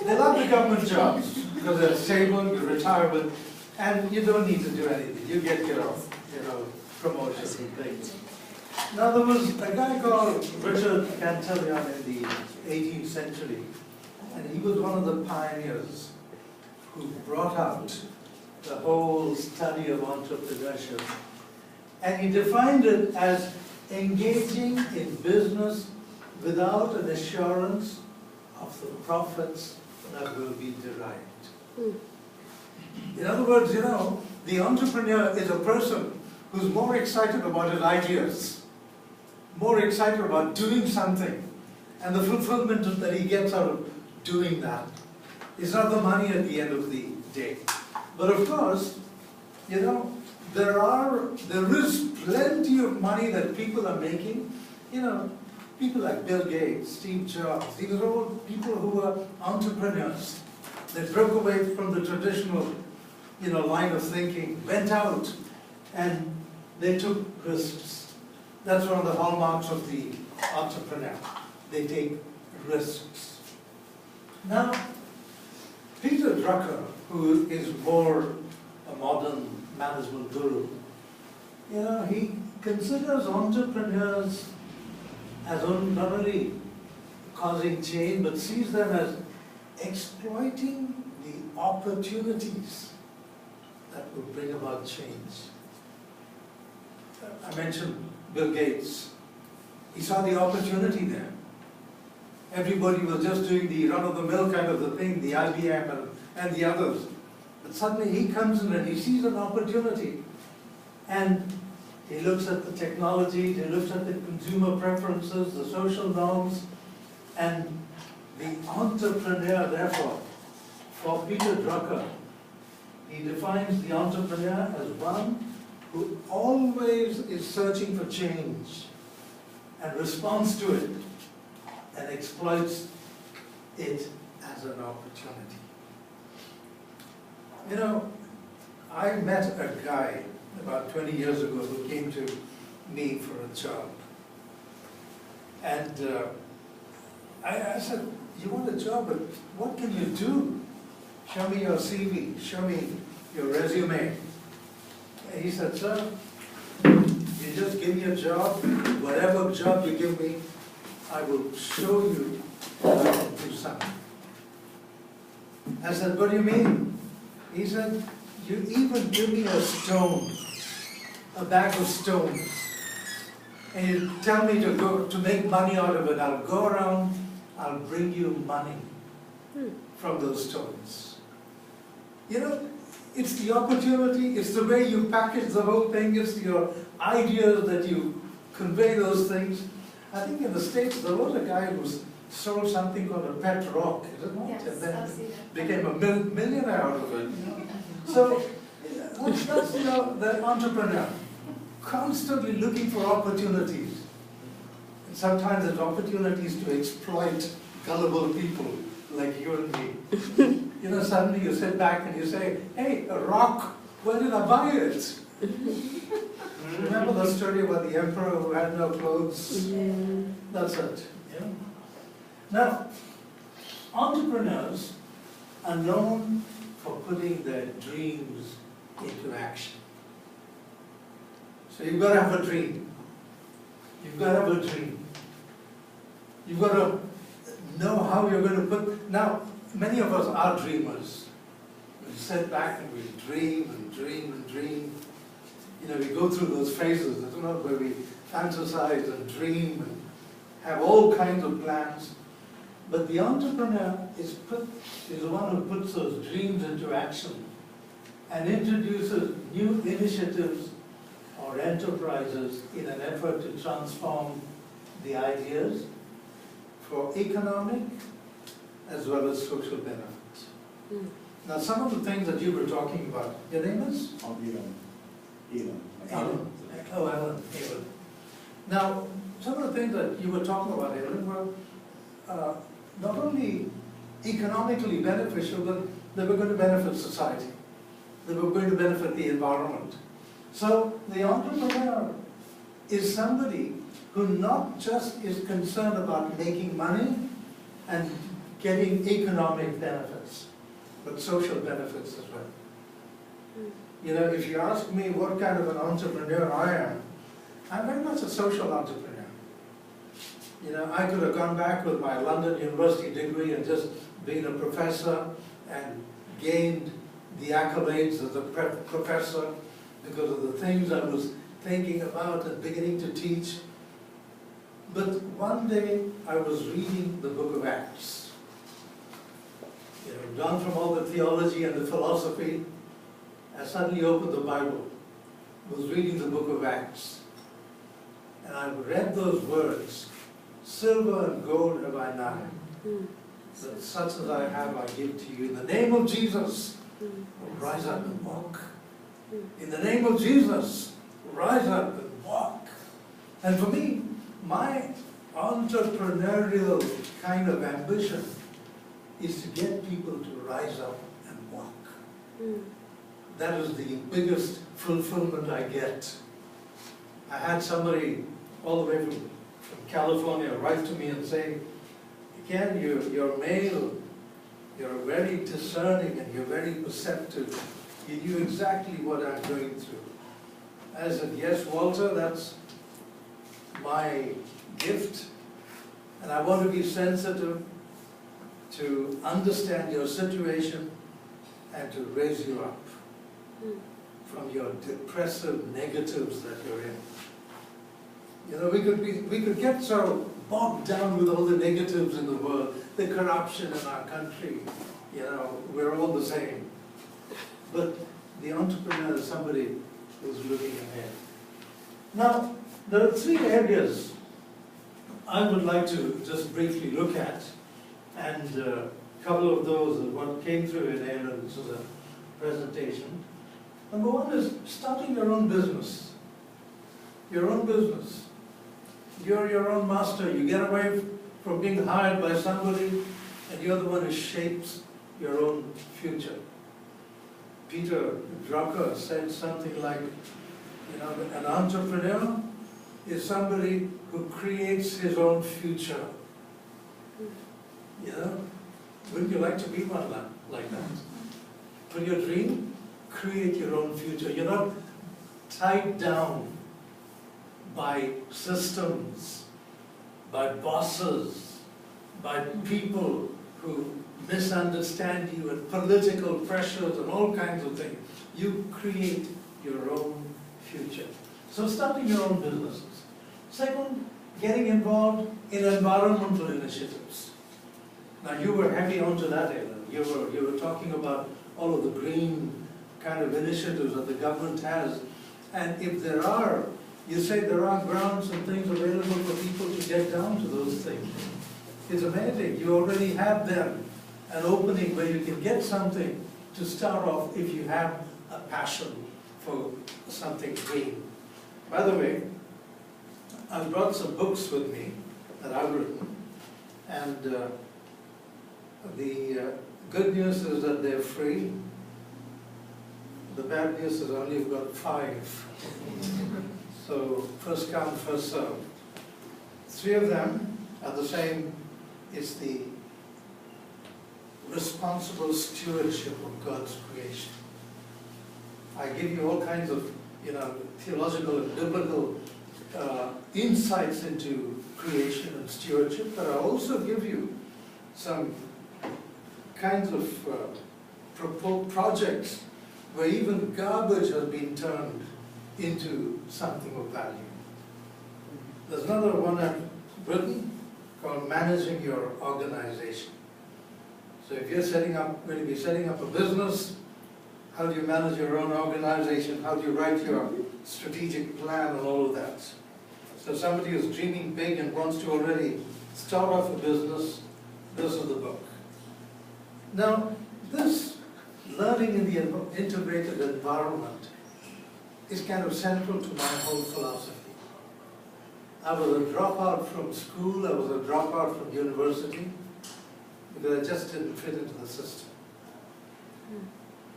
They love the government jobs because they're stable, you retire with, and you don't need to do anything. You get your own, promotions and things. Now there was a guy called Richard Cantillon in the 18th century, and he was one of the pioneers who brought out the whole study of entrepreneurship. And he defined it as engaging in business without an assurance of the profits that will be derived. In other words, the entrepreneur is a person who's more excited about his ideas, more excited about doing something, and the fulfillment that he gets out of doing that. It's not the money at the end of the day. But of course, there is plenty of money that people are making. People like Bill Gates, Steve Jobs, these are all people who are entrepreneurs. They broke away from the traditional, line of thinking, went out, and they took risks. That's one of the hallmarks of the entrepreneur. They take risks. Now, Peter Drucker, who is more a modern management guru, he considers entrepreneurs as not only causing change, but sees them as exploiting the opportunities that will bring about change. I mentioned Bill Gates. He saw the opportunity there. Everybody was just doing the run-of-the-mill kind of the thing, the IBM and the others. But suddenly he comes in and he sees an opportunity. And he looks at the technology, he looks at the consumer preferences, the social norms, and the entrepreneur, therefore, for Peter Drucker, he defines the entrepreneur as one who always is searching for change and responds to it and exploits it as an opportunity. I met a guy about 20 years ago who came to me for a job. And I said, you want a job, but what can you do? Show me your CV, show me your resume. And he said, sir, you just give me a job, whatever job you give me, I will show you that I can do something. I said, what do you mean? He said, you even give me a stone, a bag of stones, and you tell me to make money out of it. I'll go around, I'll bring you money from those stones. It's the opportunity, it's the way you package the whole thing, it's your ideas that you convey those things. I think in the States there was a guy who sold something called a pet rock, is it not? Yes, And then I've seen it. became a millionaire out of it. So that's the entrepreneur, constantly looking for opportunities. And sometimes there's opportunities to exploit gullible people like you and me. Suddenly you sit back and you say, hey, a rock, where did I buy it? Remember the story about the emperor who had no clothes? Yeah. That's it. Yeah? Now, entrepreneurs are known for putting their dreams into action. So you've got to have a dream. You've got to have a dream. You've got to know how you're going to put... Now, many of us are dreamers. We sit back and we dream and dream and dream. We go through those phases, where we fantasize and dream and have all kinds of plans. But the entrepreneur is the one who puts those dreams into action and introduces new initiatives or enterprises in an effort to transform the ideas for economic as well as social benefits. Now, some of the things that you were talking about, your name is? Alan. Oh, Alan. Now, some of the things that you were talking about, Alan, were not only economically beneficial, but they were going to benefit society. They were going to benefit the environment. So the entrepreneur is somebody who not just is concerned about making money and getting economic benefits, but social benefits as well. You know, if you ask me what kind of an entrepreneur I am, I'm very much a social entrepreneur. You know, I could have gone back with my London University degree and just been a professor and gained the accolades as a professor because of the things I was thinking about and beginning to teach. But one day I was reading the book of Acts. You know, done from all the theology and the philosophy, I suddenly opened the Bible, was reading the book of Acts, and I read those words, silver and gold have I none, but such as I have I give to you. In the name of Jesus, rise up and walk. In the name of Jesus, rise up and walk. And for me, my entrepreneurial kind of ambition is to get people to rise up and walk. That is the biggest fulfillment I get. I had somebody all the way from California write to me and say, Ken, you're male, you're very discerning and you're very perceptive. You knew exactly what I'm going through. I said, yes, Walter, that's my gift, and I want to be sensitive to understand your situation and to raise you up from your depressive negatives that you're in. You know, we could get so bogged down with all the negatives in the world, the corruption in our country, you know, we're all the same. But the entrepreneur is somebody who's looking ahead. Now, there are three areas I would like to just briefly look at, and a couple of those are what came through in Aaron's presentation. Number one is starting your own business. Your own business. You're your own master. You get away from being hired by somebody, and you're the one who shapes your own future. Peter Drucker said something like, you know, an entrepreneur is somebody who creates his own future. You know, wouldn't you like to be one like that? For your dream, create your own future. You're not tied down by systems, by bosses, by people who misunderstand you, and political pressures and all kinds of things. You create your own future. So starting your own businesses. Second, getting involved in environmental initiatives. Now you were heavy onto that, Ellen. You were talking about all of the green kind of initiatives that the government has. And if there are, you say there are grants and things available for people to get down to those things. It's amazing. You already have them. An opening where you can get something to start off if you have a passion for something green. By the way, I've brought some books with me that I've written, and the good news is that they're free. The bad news is only you've got 5. So first come, first serve. 3 of them are the same. It's the responsible stewardship of God's creation. I give you all kinds of, you know, theological and biblical insights into creation and stewardship, but I also give you some kinds of projects where even garbage has been turned into something of value. There's another one I've written called Managing Your Organization. So if you're going to be setting up a business, how do you manage your own organization? How do you write your strategic plan and all of that? So somebody who's dreaming big and wants to already start off a business, this is the book. Now, this learning in the integrated environment is kind of central to my whole philosophy. I was a dropout from school, I was a dropout from university, because I just didn't fit into the system.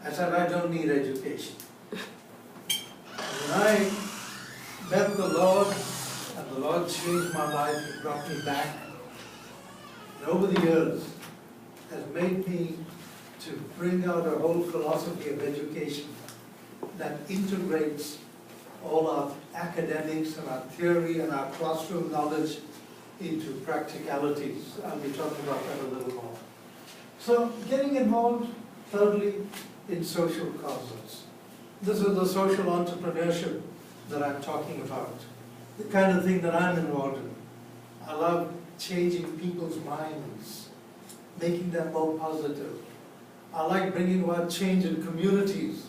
I said, I don't need education. And when I met the Lord, and the Lord changed my life, He brought me back. And over the years, has made me to bring out a whole philosophy of education that integrates all our academics and our theory and our classroom knowledge into practicalities. I'll be talking about that a little more. So getting involved, thirdly, in social causes. This is the social entrepreneurship that I'm talking about, the kind of thing that I'm involved in. I love changing people's minds, making them more positive. I like bringing about change in communities,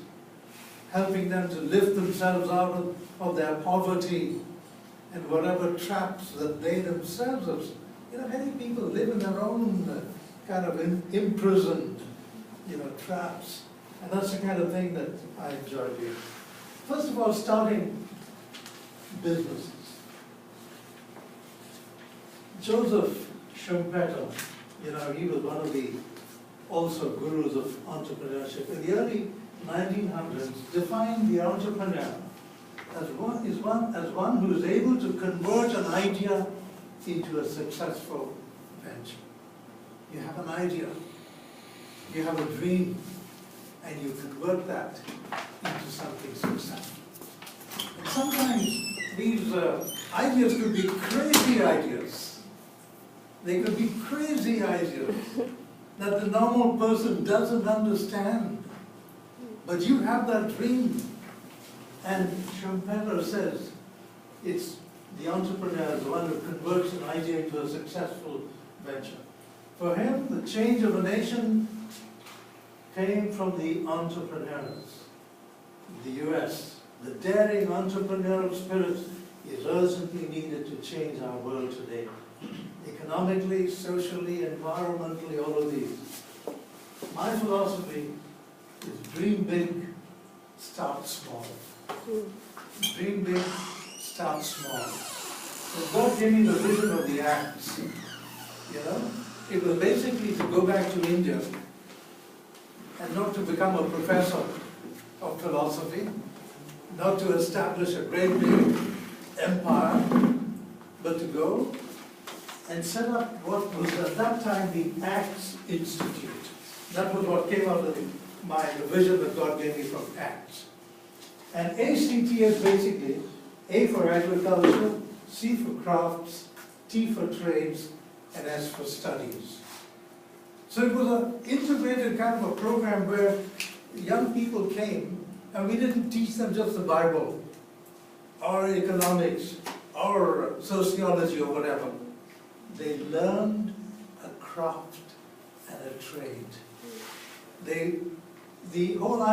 helping them to lift themselves out of their poverty and whatever traps that they themselves have. You know, many people live in their own kind of imprisoned, traps. And that's the kind of thing that I enjoy doing. First of all, starting businesses. Joseph Schumpeter, he was one of the also gurus of entrepreneurship. In the early 1900s, defined the entrepreneur as one who is able to convert an idea into a successful venture. You have an idea, you have a dream, and you convert that into something successful. And sometimes these ideas could be crazy ideas. They could be crazy ideas that the normal person doesn't understand. But you have that dream. And Schumpeter says, it's the entrepreneur is the one who converts an idea into a successful venture. For him, the change of a nation came from the entrepreneurs. The US, the daring entrepreneurial spirit is urgently needed to change our world today. Economically, socially, environmentally, all of these. My philosophy is dream big, start small. Dream big, start small. So God gave me the vision of the Acts. It was basically to go back to India and not to become a professor of philosophy, not to establish a great big empire, but to go and set up what was at that time the Acts Institute. That was what came out of the vision that God gave me from Acts. And ACT is basically A for agriculture, C for crafts, T for trades, and S for studies. So it was an integrated kind of a program where young people came, and we didn't teach them just the Bible, or economics, or sociology, or whatever. They learned a craft and a trade. The whole idea